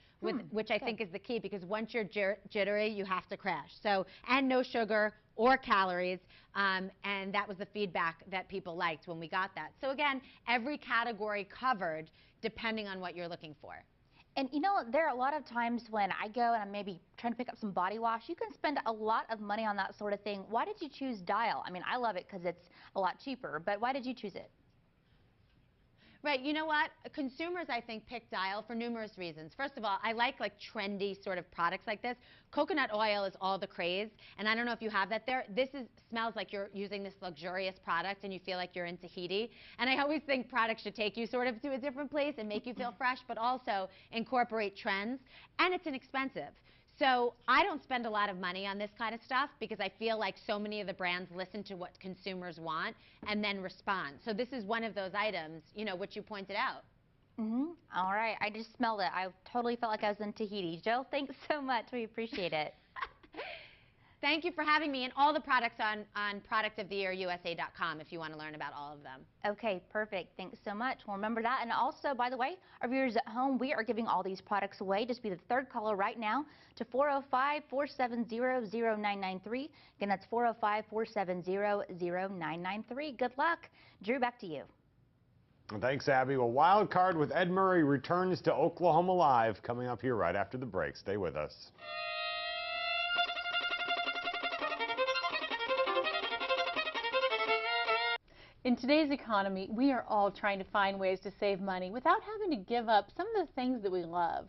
Which I think is the key, because once you're jittery, you have to crash. So, and no sugar or calories, and that was the feedback that people liked when we got that. So again, every category covered depending on what you're looking for. And you know, there are a lot of times when I go and I'm maybe trying to pick up some body wash, you can spend a lot of money on that sort of thing. Why did you choose Dial? I mean, I love it because it's a lot cheaper, but why did you choose it? Right, you know what? Consumers, I think, pick Dial for numerous reasons. First of all, I like trendy sort of products like this. Coconut oil is all the craze, and I don't know if you have that there. This smells like you're using this luxurious product and you feel like you're in Tahiti. And I always think products should take you sort of to a different place and make you feel fresh, but also incorporate trends, and it's inexpensive. So I don't spend a lot of money on this kind of stuff because I feel like so many of the brands listen to what consumers want and then respond. So this is one of those items, you know, which you pointed out. All right, I just smelled it. I totally felt like I was in Tahiti. Jill, thanks so much. We appreciate it. Thank you for having me, and all the products on productoftheyearusa.com if you want to learn about all of them. Okay, perfect. Thanks so much. Well, remember that. And also, by the way, our viewers at home, we are giving all these products away. Just be the third caller right now to 405-470-0993. Again, that's 405-470-0993. Good luck. Drew, back to you. Thanks, Abby. Well, Wild Card with Ed Murray returns to Oklahoma Live coming up here right after the break. Stay with us. In today's economy, we are all trying to find ways to save money without having to give up some of the things that we love.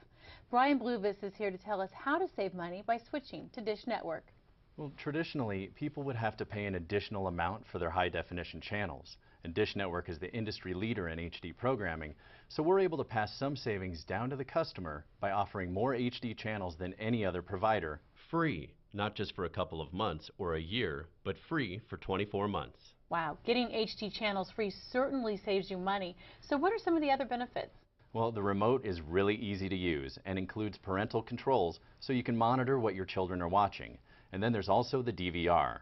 Brian Bluvis is here to tell us how to save money by switching to Dish Network. Well, traditionally, people would have to pay an additional amount for their high-definition channels, and Dish Network is the industry leader in HD programming, so we're able to pass some savings down to the customer by offering more HD channels than any other provider. Free, not just for a couple of months or a year, but free for 24 months. Wow, getting HD channels free certainly saves you money. So what are some of the other benefits? Well, the remote is really easy to use and includes parental controls so you can monitor what your children are watching. And then there's also the DVR.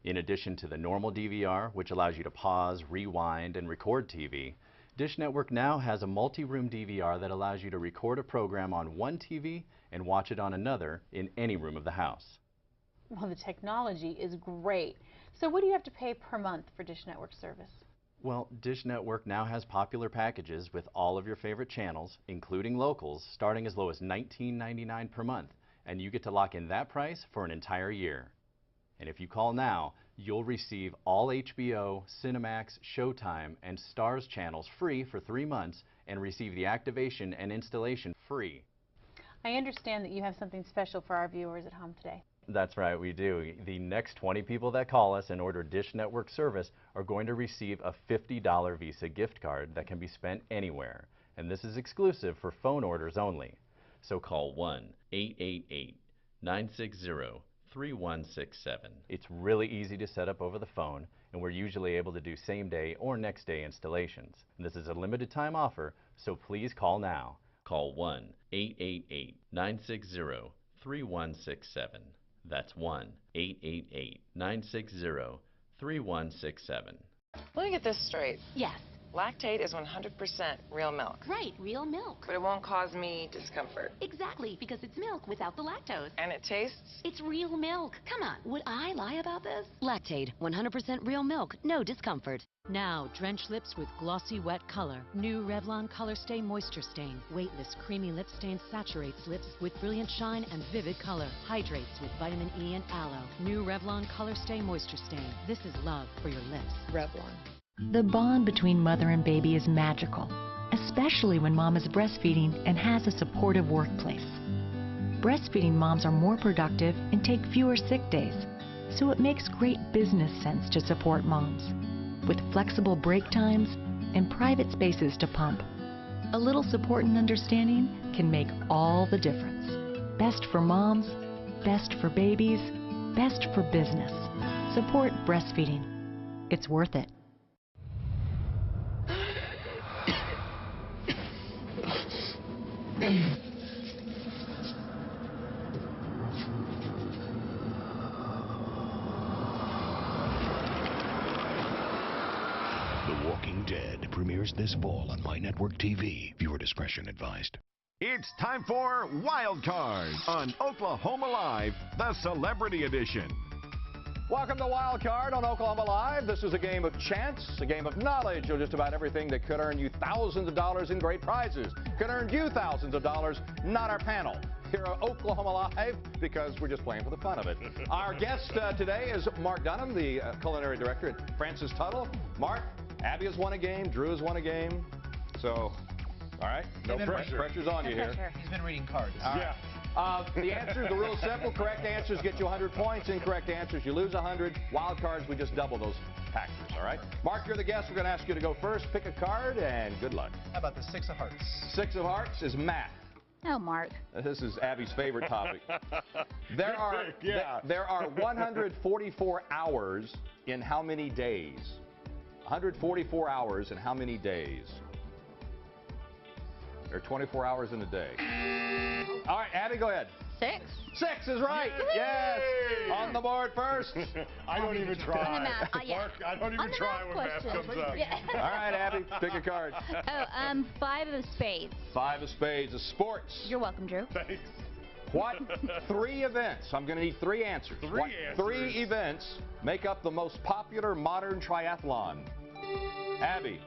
In addition to the normal DVR, which allows you to pause, rewind, and record TV, Dish Network now has a multi-room DVR that allows you to record a program on one TV and watch it on another in any room of the house. Well, the technology is great. So what do you have to pay per month for Dish Network service? Well, Dish Network now has popular packages with all of your favorite channels, including locals, starting as low as $19.99 per month, and you get to lock in that price for an entire year. And if you call now, you'll receive all HBO, Cinemax, Showtime, and Starz channels free for 3 months and receive the activation and installation free. I understand that you have something special for our viewers at home today. That's right, we do. The next 20 people that call us and order Dish Network service are going to receive a $50 Visa gift card that can be spent anywhere. And this is exclusive for phone orders only. So call 1-888-960-3167. It's really easy to set up over the phone, and we're usually able to do same-day or next-day installations. And this is a limited time offer, so please call now. Call 1-888-960-3167. That's 1-888-960-3167. Let me get this straight. Yes. Lactate is 100% real milk. Right, real milk. But it won't cause me discomfort. Exactly, because it's milk without the lactose. And it tastes? It's real milk. Come on, would I lie about this? Lactate, 100% real milk, no discomfort. Now, drench lips with glossy wet color. New Revlon Color Stay Moisture Stain. Weightless, creamy lip stain saturates lips with brilliant shine and vivid color. Hydrates with vitamin E and aloe. New Revlon Color Stay Moisture Stain. This is love for your lips. Revlon. The bond between mother and baby is magical, especially when mom is breastfeeding and has a supportive workplace. Breastfeeding moms are more productive and take fewer sick days, so it makes great business sense to support moms. With flexible break times and private spaces to pump, a little support and understanding can make all the difference. Best for moms, best for babies, best for business. Support breastfeeding. It's worth it. The Walking Dead premieres this fall on My Network TV. Viewer discretion advised. It's time for Wild Card on Oklahoma Live, the Celebrity Edition. Welcome to Wild Card on Oklahoma Live. This is a game of chance, a game of knowledge of just about everything that could earn you thousands of dollars in great prizes. Could earn you thousands of dollars, not our panel. Here at Oklahoma Live, because we're just playing for the fun of it. Our guest today is Mark Dunham, the culinary director at Francis Tuttle. Mark, Abby has won a game, Drew has won a game. So, all right, no pressure. Pressure's on you here. He's been reading cards. All right. The answers are real simple. Correct answers get you 100 points. Incorrect answers, you lose 100. Wild cards, we just double those factors, all right? Mark, you're the guest. We're going to ask you to go first. Pick a card, and good luck. How about the Six of Hearts? Six of Hearts is math. Oh, Mark. This is Abby's favorite topic. There are 144 hours in how many days? 144 hours in how many days? There are 24 hours in a day. All right, Abby, go ahead. 6. 6 is right. Yes. On the board first. I don't even try. On the math, yeah. Mark, I don't On even the try math when math question. comes up. Yeah. All right, Abby, pick a card. 5 of spades. 5 of spades is sports. You're welcome, Drew. Thanks. What 3 events? I'm going to need 3 answers. What 3 events make up the most popular modern triathlon? Abby.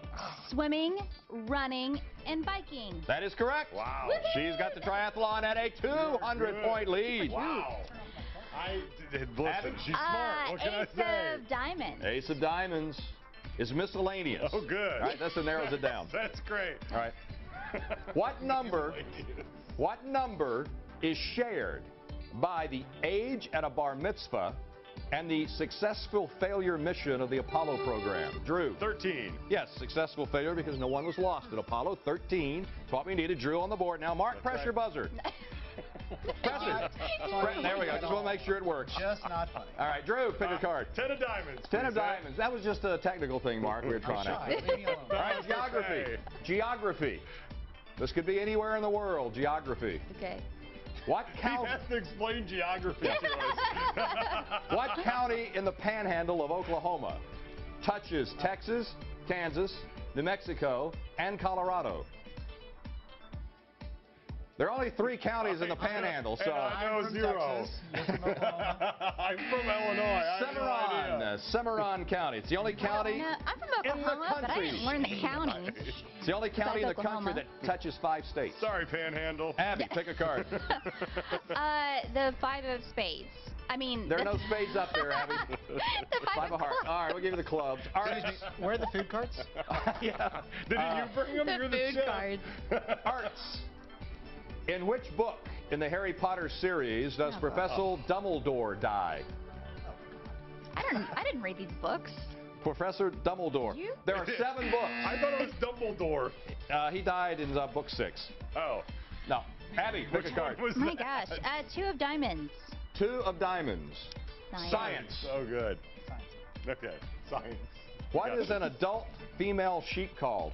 Swimming, running, and biking. That is correct. Wow. She's got the triathlon at a 200-point lead. Wow. Listen, she's smart. What can I say? Ace of diamonds. Ace of diamonds is miscellaneous. Oh, good. All right, that narrows it down. That's great. All right. What number is shared by the age at a bar mitzvah and the successful failure mission of the Apollo program? Drew. 13. Yes, successful failure because no one was lost at Apollo. 13. That's what we needed. Drew on the board. Now, Mark, press your buzzer. Press it. There we go. Just want to make sure it works. Just not funny. All right, Drew, pick a card. 10 of diamonds. 10 of diamonds. That was just a technical thing, Mark, we were trying out. Leave me alone. All right, geography. Geography. This could be anywhere in the world. Geography. Okay. What He county? has to explain geography to us. What county in the panhandle of Oklahoma touches Texas, Kansas, New Mexico, and Colorado? There are only 3 counties in the panhandle, so. I know 0. I'm from Illinois. I have no idea. Cimarron County. It's the only county No, I'm from in the Oklahoma, but I country. didn't learn the county. It's the only county in the Besides country Oklahoma. that touches 5 states. Sorry, Panhandle. Abby, pick a card. The 5 of spades. I mean, There are no spades up there, Abby. the 5 of hearts. All right, we'll give you the clubs. All right. Where are the food cards? Yeah. Did you bring them? You're the food chef. cards. Arts. In which book in the Harry Potter series does Professor Dumbledore die? I didn't read these books. Professor Dumbledore. You? There are 7 books. I thought it was Dumbledore. He died in book 6. Oh. No. Abby, pick a card. Was My gosh. 2 of diamonds. 2 of diamonds. Science. Oh, good. Okay. Science. What is an adult female sheep called?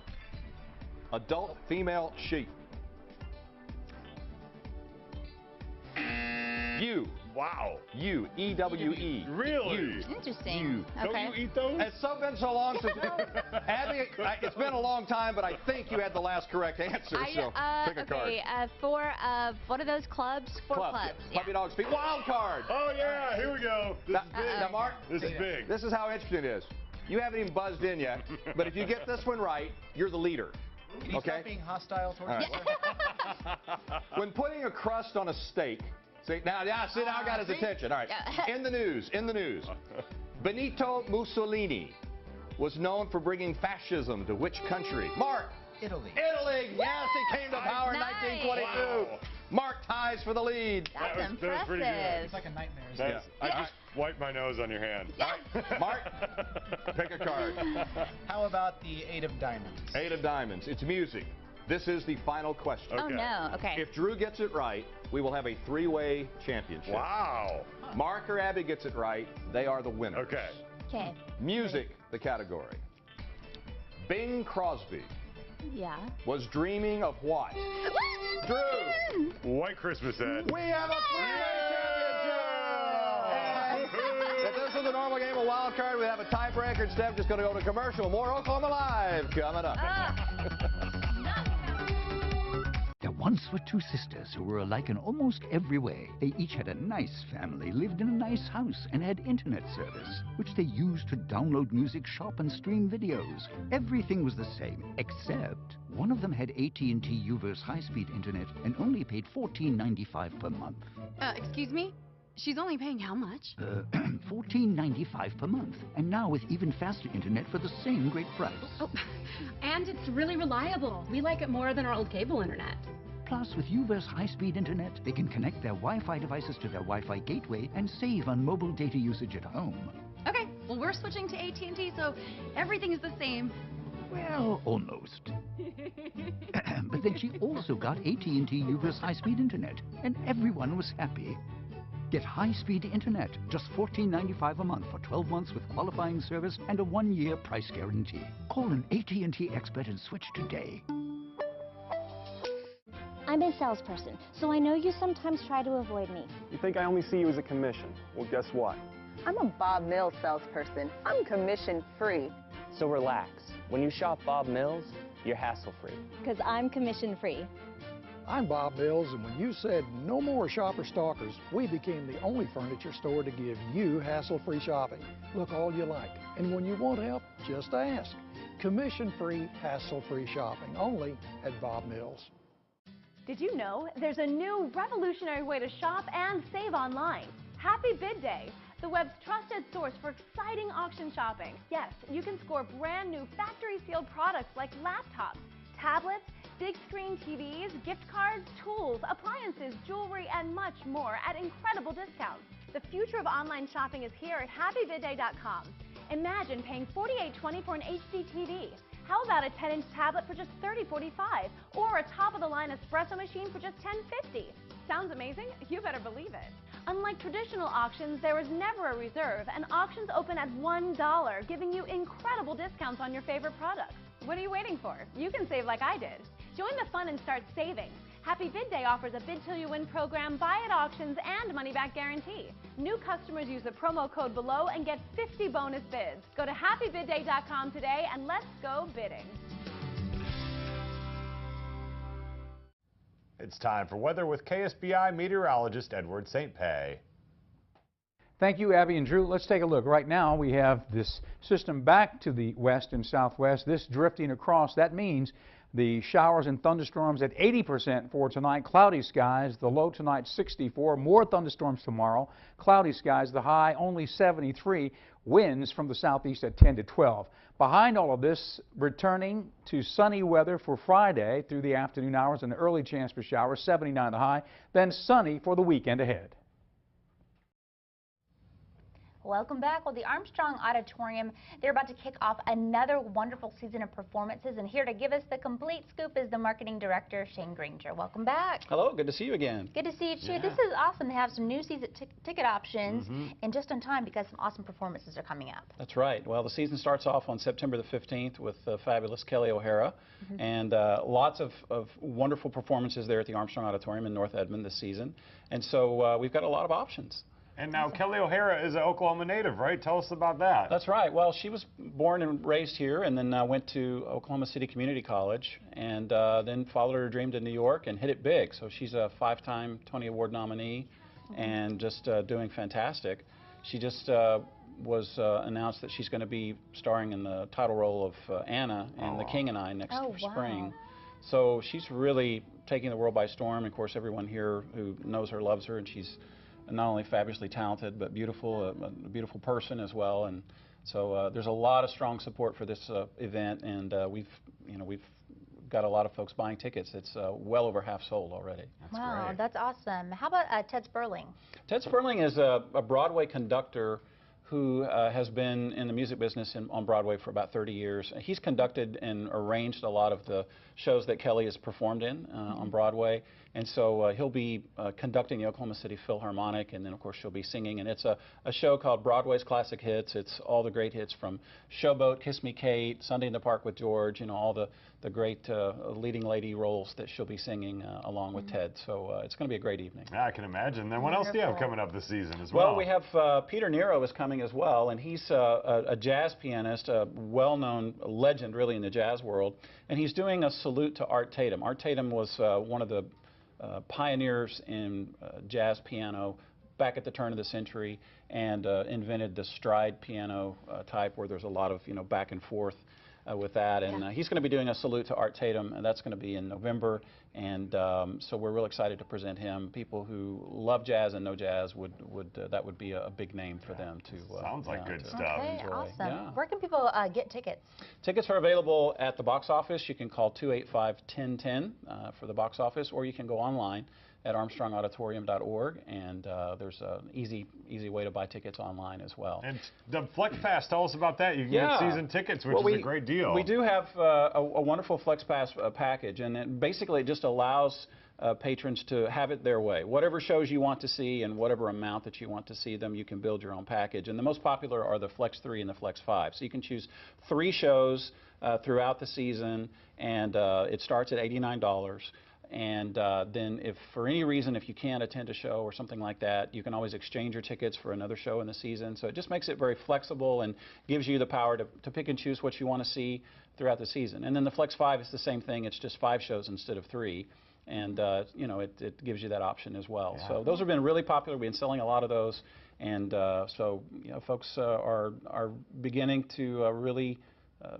Adult female sheep. Ewe. Wow. Ewe. E-W-E. Really? Ewe. Interesting. Ewe. Okay. Don't you eat those? It's been so long since. Abby, it's been a long time, but I think you had the last correct answer. So pick a card. Okay. 4 of what are those clubs? 4 clubs. Yeah. Puppy Dog Speak. Wild card. Oh yeah. Here we go. This is big. Now, Mark, This is big. this is how interesting it is. You haven't even buzzed in yet, but if you get this one right, you're the leader. Can you Okay. stop being hostile towards All me? right. When putting a crust on a steak, now I got his attention. All right. Yeah. In the news. Benito Mussolini was known for bringing fascism to which country? Mark. Italy. Italy. Yes, he came to power in Nice. 1922. Wow. Mark ties for the lead. That's That was pretty impressive. good. It's like a nightmare. isn't it? I just wiped my nose on your hand. Mark, pick a card. How about the 8 of diamonds? 8 of diamonds. It's music. This is the final question. Oh no. Okay. If Drew gets it right, we will have a 3-way championship. Wow. Mark or Abby gets it right, they are the winners. Okay. Okay. Music, the category. Bing Crosby Yeah. was dreaming of what? Drew. White Christmas, Ed. We have a 3-way championship! And if this was a normal game of wild card, we'd have a tiebreaker. Instead, just going to go to commercial. More Oklahoma Live coming up. There once were 2 sisters who were alike in almost every way. They each had a nice family, lived in a nice house, and had internet service, which they used to download music, shop, and stream videos. Everything was the same, except one of them had AT&T UVerse high-speed internet and only paid $14.95 per month. Excuse me? She's only paying how much? $14.95 per month, and now with even faster internet for the same great price. Oh, and it's really reliable. We like it more than our old cable internet. Plus, with UVerse high-speed internet, they can connect their Wi-Fi devices to their Wi-Fi gateway and save on mobile data usage at home. Okay, well, we're switching to AT&T, so everything is the same. Well, almost. But then she also got AT&T UVerse high-speed internet, and everyone was happy. Get high-speed internet, just $14.95 a month for 12 months with qualifying service and a 1-year price guarantee. Call an AT&T expert and switch today. I'm a salesperson, so I know you sometimes try to avoid me. You think I only see you as a commission? Well, guess what? I'm a Bob Mills salesperson. I'm commission-free. So relax. When you shop Bob Mills, you're hassle-free. Because I'm commission-free. I'm Bob Mills, and when you said no more shopper stalkers, we became the only furniture store to give you hassle-free shopping. Look all you like, and when you want help, just ask. Commission-free, hassle-free shopping, only at Bob Mills. Did you know there's a new revolutionary way to shop and save online? Happy Bid Day, the web's trusted source for exciting auction shopping. Yes, you can score brand new factory-sealed products like laptops, tablets, big screen TVs, gift cards, tools, appliances, jewelry, and much more at incredible discounts. The future of online shopping is here at happybidday.com. Imagine paying $48.20 for an HD TV. How about a 10-inch tablet for just $30.45? Or a top-of-the-line espresso machine for just $10.50? Sounds amazing? You better believe it. Unlike traditional auctions, there is never a reserve, and auctions open at $1, giving you incredible discounts on your favorite products. What are you waiting for? You can save like I did. Join the fun and start saving. Happy Bid Day offers a Bid Till You Win program, buy at auctions, and money-back guarantee. New customers use the promo code below and get 50 bonus bids. Go to happybidday.com today and let's go bidding. It's time for weather with KSBI meteorologist Edward St. Pé. Thank you, Abby and Drew. Let's take a look. Right now, we have this system back to the west and southwest. This drifting across, that means the showers and thunderstorms at 80% for tonight. Cloudy skies, the low tonight 64. More thunderstorms tomorrow. Cloudy skies, the high only 73. Winds from the southeast at 10 to 12. Behind all of this, returning to sunny weather for Friday through the afternoon hours and an early chance for showers, 79 the high. Then sunny for the weekend ahead. Welcome back. Well, the Armstrong Auditorium, they're about to kick off another wonderful season of performances, and here to give us the complete scoop is the marketing director, Shane Granger. Welcome back. Hello, good to see you again. Good to see you too. Yeah. This is awesome to have some new season ticket options and just in time because some awesome performances are coming up. That's right. Well, the season starts off on September the 15th with the fabulous Kelly O'Hara, and lots of wonderful performances there at the Armstrong Auditorium in North Edmond this season. And so we've got a lot of options. And now Kelly O'Hara is an Oklahoma native, right? Tell us about that. That's right. Well, she was born and raised here and then went to Oklahoma City Community College and then followed her dream to New York and hit it big. So she's a 5-time Tony Award nominee and just doing fantastic. She just was announced that she's going to be starring in the title role of Anna in The King and I next spring. So she's really taking the world by storm. Of course, everyone here who knows her loves her, and she's not only fabulously talented, but beautiful, a beautiful person as well. And so there's a lot of strong support for this event, and we've got a lot of folks buying tickets. It's well over half sold already. Wow, that's awesome. How about Ted Sperling? Ted Sperling is a Broadway conductor who has been in the music business on Broadway for about 30 years. He's conducted and arranged a lot of the shows that Kelly has performed in on Broadway. And so he'll be conducting the Oklahoma City Philharmonic, and then of course she'll be singing. And it's a show called Broadway's Classic Hits. It's all the great hits from Showboat, Kiss Me Kate, Sunday in the Park with George, you know, all the great leading lady roles that she'll be singing along with Ted. So it's going to be a great evening. Yeah, I can imagine. Then what else do you have coming up this season as well? Well, we have Peter Nero is coming as well, and he's a jazz pianist, a well-known legend really in the jazz world, and he's doing a salute to Art Tatum. Art Tatum was one of the pioneers in jazz piano back at the turn of the century and invented the stride piano type where there's a lot of back and forth with that, and he's going to be doing a salute to Art Tatum, and that's going to be in November, and so we're real excited to present him. People who love jazz and know jazz that would be a big name for them to sounds like good stuff. Okay, enjoy. awesome. Yeah. Where can people get tickets? Tickets are available at the box office. You can call 285-1010 for the box office, or you can go online at armstrongauditorium.org, and there's an easy way to buy tickets online as well. And the Flex Pass, tell us about that. You can get season tickets, which is a great deal. We do have a wonderful Flex Pass package, and it just allows patrons to have it their way. Whatever shows you want to see and whatever amount that you want to see them, you can build your own package. And the most popular are the Flex 3 and the Flex 5. So you can choose 3 shows throughout the season, and it starts at $89. And then if for any reason, if you can't attend a show or something like that, you can always exchange your tickets for another show in the season. So it just makes it very flexible and gives you the power to pick and choose what you want to see throughout the season. And then the Flex 5 is the same thing. It's just 5 shows instead of 3. And, you know, it gives you that option as well. Yeah. So those have been really popular. We've been selling a lot of those. And so, you know, folks are beginning to really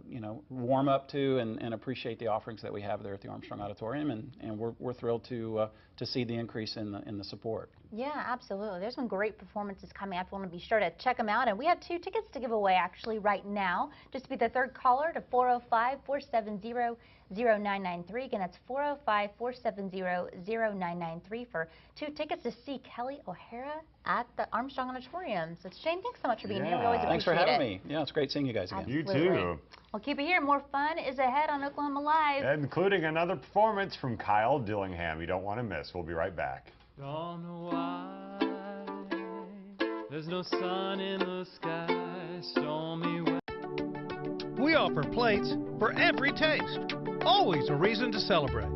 you know, warm up to and appreciate the offerings that we have there at the Armstrong Auditorium, and we're thrilled to see the increase in the support. Yeah, absolutely. There's some great performances coming up. We want to be sure to check them out, and we have 2 tickets to give away actually right now. Just to be the 3rd caller to 405-470-0993. Again, that's 405-470-0993 for 2 tickets to see Kelly O'Hara at the Armstrong Auditorium. So Shane, thanks so much for being here. We always appreciate it. Thanks for having me. Yeah, it's great seeing you guys again. Absolutely. You too. Well, keep it here. More fun is ahead on Oklahoma Live. Including another performance from Kyle Dillingham you don't want to miss. We'll be right back. Don't know why there's no sun in the sky, stormy weather. We offer plates for every taste. Always a reason to celebrate.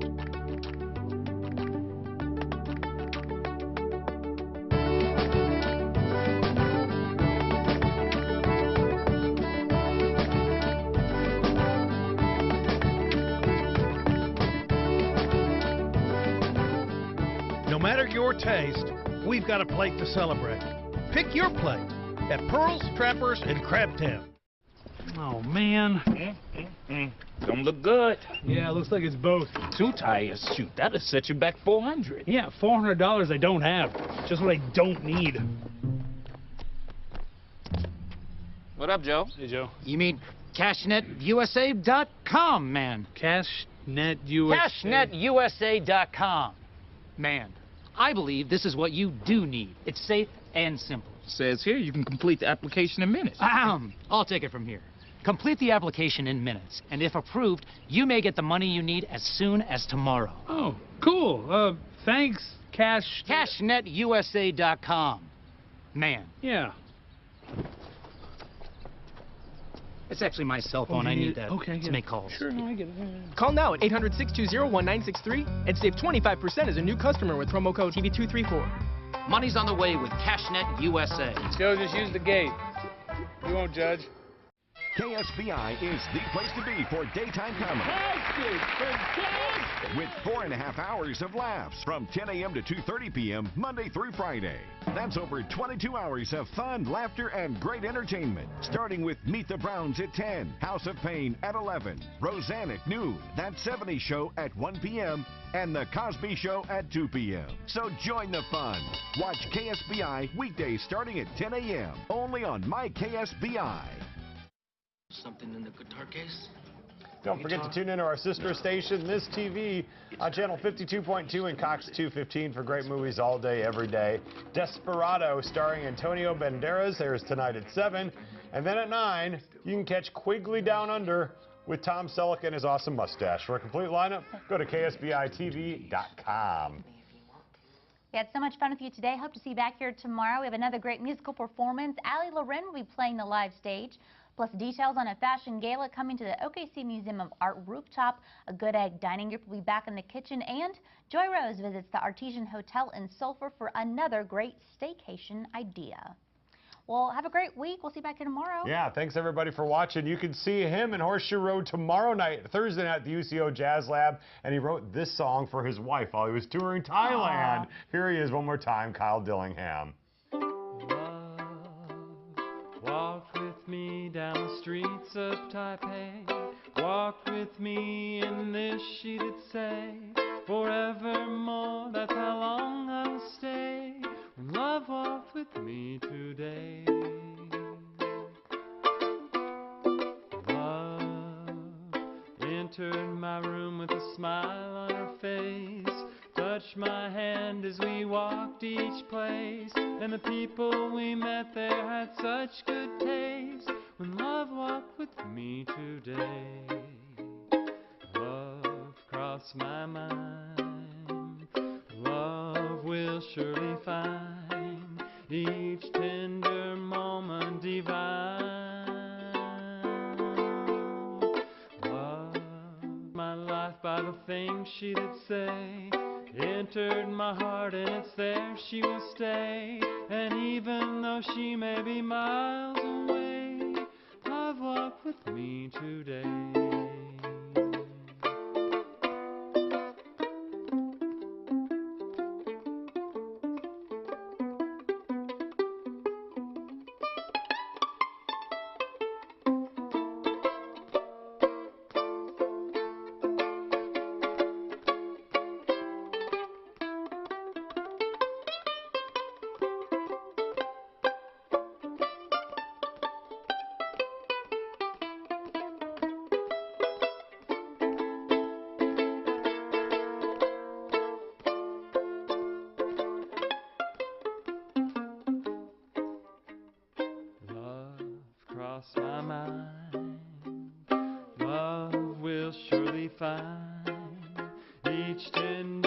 No matter your taste, we've got a plate to celebrate. Pick your plate at Pearls, Trappers, and Crabtown. Oh, man. Don't look good. Yeah, looks like it's both. 2 tires. Shoot, that'll set you back $400. Yeah, $400 I don't have. Just what I don't need. What up, Joe? Hey, Joe. You mean CashNetUSA.com, man. CashNetUSA. CashNetUSA.com. Man, I believe this is what you do need. It's safe and simple. Says here you can complete the application in minutes. I'll take it from here. Complete the application in minutes, and if approved, you may get the money you need as soon as tomorrow. Oh, cool. Thanks, CashNetUSA.com. Man. Yeah. It's actually my cell phone. I need that to make calls. Sure, no, I get it. Call now at 800-620-1963 and save 25% as a new customer with promo code TV234. Money's on the way with CashNet USA. Joe, just use the gate. We won't judge. KSBI is the place to be for daytime comedy. With 4.5 hours of laughs from 10 a.m. to 2:30 p.m. Monday through Friday. That's over 22 hours of fun, laughter, and great entertainment. Starting with Meet the Browns at 10, House of Pain at 11, Roseanne at noon, That 70s Show at 1 p.m., and The Cosby Show at 2 p.m. So join the fun. Watch KSBI weekdays starting at 10 a.m. only on MyKSBI. Something in the guitar case? Don't forget to tune into our sister station, This TV, on channel 52.2 and Cox 215 for great movies all day, every day. Desperado, starring Antonio Banderas, airs tonight at 7. And then at 9, you can catch Quigley Down Under with Tom Selleck and his awesome mustache. For a complete lineup, go to ksbitv.com. We had so much fun with you today. Hope to see you back here tomorrow. We have another great musical performance. Allie Loren will be playing the live stage. Plus details on a fashion gala coming to the OKC Museum of Art rooftop. A Good Egg dining group will be back in the kitchen. And Joy Rose visits the Artesian Hotel in Sulphur for another great staycation idea. Well, have a great week. We'll see you back here tomorrow. Yeah, thanks everybody for watching. You can see him in Horseshoe Road tomorrow night, Thursday night at the UCO Jazz Lab. And he wrote this song for his wife while he was touring Thailand. Aww. Here he is one more time, Kyle Dillingham. Walk with me down the streets of Taipei. Walk with me in this sheeted say. Forevermore, that's how long I'll stay. When love walked with me today. Love entered my room with a smile on her face. Touched my hand as we walked each place. And the people we met there had such good taste. When love walked with me today. Love crossed my mind. Love will surely find each tender moment divine. Love my life by the things she did say entered my heart, and it's there she will stay. And even though she may be miles away, love walk with me today. Cross my mind, love will surely find each tender